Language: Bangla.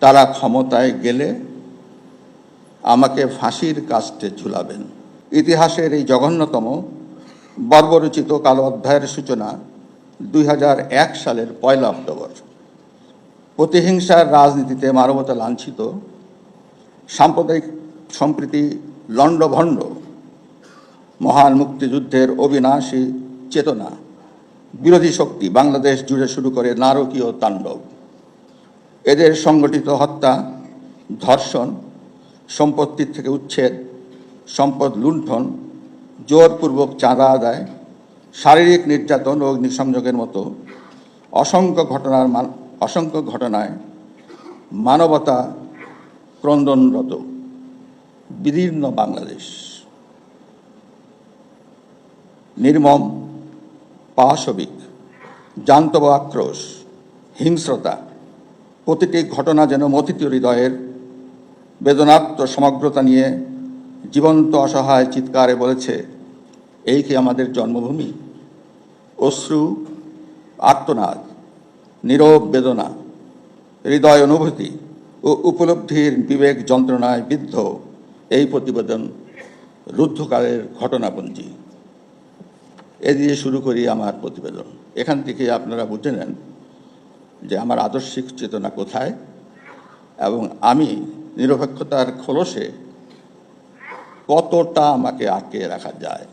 তারা ক্ষমতায় গেলে আমাকে ফাঁসির কাস্টে ঝুলাবেন। ইতিহাসের এই জঘন্যতম বর্বরচিত কালো অধ্যায়ের সূচনা 2001 সালের 1 অক্টোবর। প্রতিহিংসার রাজনীতিতে মানবতা লাঞ্ছিত, সাম্প্রদায়িক সম্প্রীতি লণ্ডভণ্ড, মহান মুক্তিযুদ্ধের অবিনাশী চেতনা বিরোধী শক্তি বাংলাদেশ জুড়ে শুরু করে নারকীয় তাণ্ডব। এদের সংগঠিত হত্যা, ধর্ষণ, সম্পত্তির থেকে উচ্ছেদ, সম্পদ লুণ্ঠন, জোরপূর্বক চাঁদা আদায়, শারীরিক নির্যাতন ও অগ্নিসংযোগের মতো অসংখ্য ঘটনায় মানবতা ক্রন্দনরত বিদীর্ণ বাংলাদেশ। নির্মম, পাশবিক, জান্তব আক্রোশ, হিংস্রতা, প্রতিটি ঘটনা যেন মথিত হৃদয়ের বেদনাত্ম সমগ্রতা নিয়ে জীবন্ত অসহায় চিৎকারে বলেছে, এই কি আমাদের জন্মভূমি? অশ্রু, আর্তনাদ, নীরব বেদনা, হৃদয় অনুভূতি ও উপলব্ধির বিবেক যন্ত্রণায় বিদ্ধ এই প্রতিবেদন রুদ্ধকালের ঘটনাপঞ্জি। এ দিয়ে শুরু করি আমার প্রতিবেদন। এখান থেকে আপনারা বুঝে নেন যে আমার আদর্শিক চেতনা কোথায় এবং আমি নিরপেক্ষতার খোলসে কতটা আমাকে আটকে রাখা যায়।